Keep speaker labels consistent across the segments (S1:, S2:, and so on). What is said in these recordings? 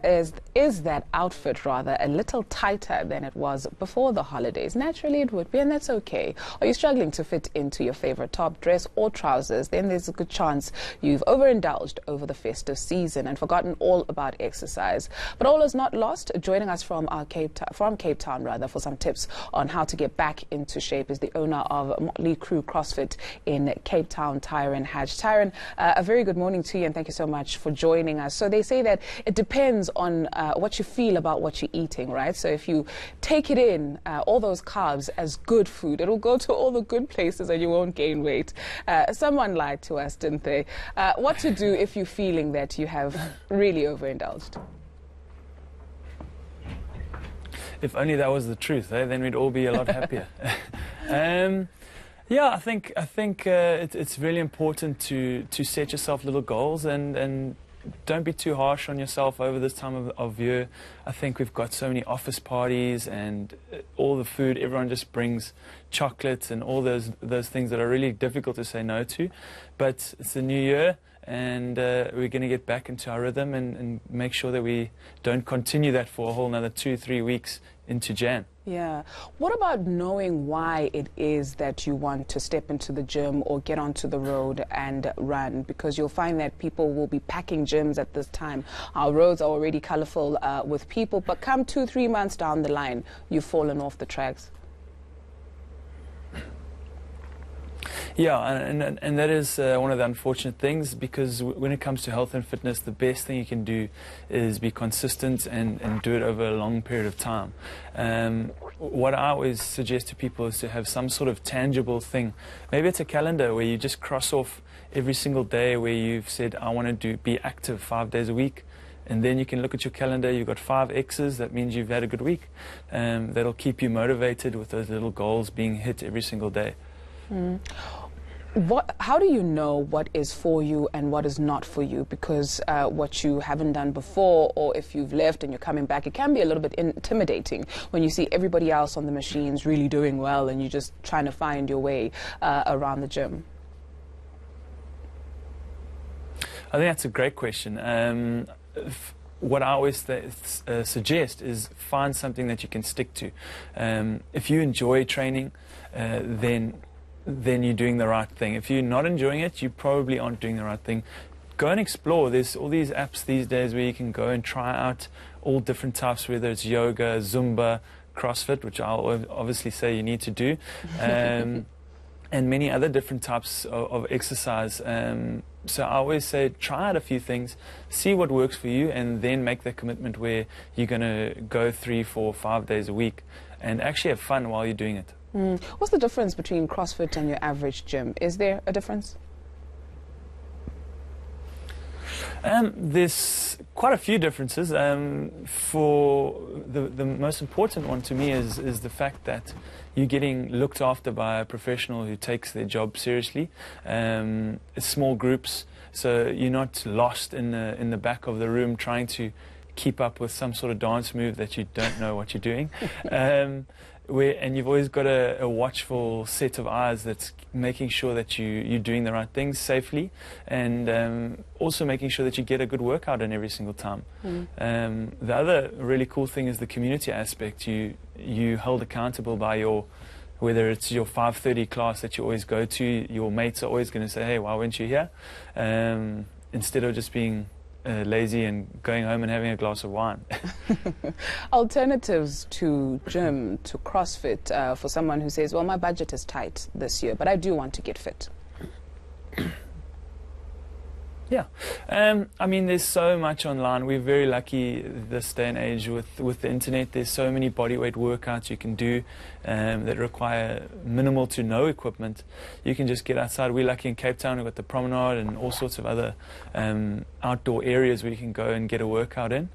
S1: is that outfit rather a little tighter than it was before the holidays? Naturally it would be, and that's okay. Are you struggling to fit into your favorite top, dress or trousers? Then there's a good chance you've overindulged over the festive season and forgotten all about exercise. But all is not lost. Joining us from Cape Town rather for some tips on how to get back into shape is the owner of Motley CrossFit in Cape Town, Tyron Hatch. Tyron, a very good morning to you and thank you so much for joining us. So they say that it depends on what you feel about what you're eating, right? So if you take it in, all those carbs as good food, it'll go to all the good places and you won't gain weight. Someone lied to us, didn't they? What to do if you're feeling that you have really overindulged?
S2: If only that was the truth, then we'd all be a lot happier. Yeah, I think it's really important to set yourself little goals and don't be too harsh on yourself over this time of year. I think we've got so many office parties and all the food, everyone just brings chocolates and all those things that are really difficult to say no to. But it's the new year and we're going to get back into our rhythm and make sure that we don't continue that for a whole another 2-3 weeks into Jan.
S1: Yeah. What about knowing why it is that you want to step into the gym or get onto the road and run? Because you'll find that people will be packing gyms at this time. Our roads are already colorful with people, but come 2-3 months down the line, you've fallen off the tracks.
S2: Yeah, and that is one of the unfortunate things, because when it comes to health and fitness, the best thing you can do is be consistent and do it over a long period of time. What I always suggest to people is to have some sort of tangible thing. Maybe it's a calendar where you just cross off every single day where you've said, I want to be active 5 days a week. And then you can look at your calendar, you've got 5 X's, that means you've had a good week. That'll keep you motivated with those little goals being hit every single day.
S1: Mm. How do you know what is for you and what is not for you? Because what you haven't done before, or if you've left and you're coming back, it can be a little bit intimidating when you see everybody else on the machines really doing well and you're just trying to find your way around the gym.
S2: I think that's a great question. What I always suggest is find something that you can stick to. If you enjoy training, then you're doing the right thing. If you're not enjoying it, you probably aren't doing the right thing. Go and explore. There's all these apps these days where you can go and try out all different types, whether it's yoga, Zumba, CrossFit, which I'll obviously say you need to do, and many other different types of exercise. So I always say try out a few things, see what works for you, and then make the commitment where you're going to go 3, 4, 5 days a week and actually have fun while you're doing it.
S1: What's the difference between CrossFit and your average gym? Is there a difference?
S2: There's quite a few differences. For the most important one to me is the fact that you're getting looked after by a professional who takes their job seriously. It's small groups, so you're not lost in the back of the room trying to keep up with some sort of dance move that you don't know what you're doing. And you've always got a watchful set of eyes that's making sure that you're doing the right things safely, and also making sure that you get a good workout in every single time. The other really cool thing is the community aspect. You held accountable by whether it's your 5:30 class that you always go to, your mates are always going to say, hey, why weren't you here? Instead of just being lazy and going home and having a glass of wine.
S1: Alternatives to gym, to CrossFit, for someone who says, well, my budget is tight this year, but I do want to get fit.
S2: Yeah, I mean, there's so much online. We're very lucky this day and age with the internet. There's so many bodyweight workouts you can do that require minimal to no equipment. You can just get outside. We're lucky in Cape Town. We've got the promenade and all sorts of other outdoor areas where you can go and get a workout in.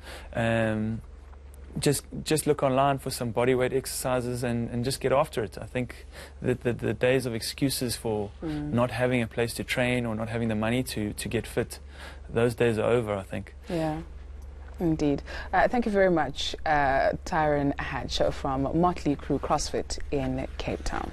S2: Just look online for some bodyweight exercises and just get after it. I think that the days of excuses for not having a place to train or not having the money to get fit, those days are over, I think.
S1: Yeah, indeed. Thank you very much, Tyron Hatch from Motley CrossFit in Cape Town.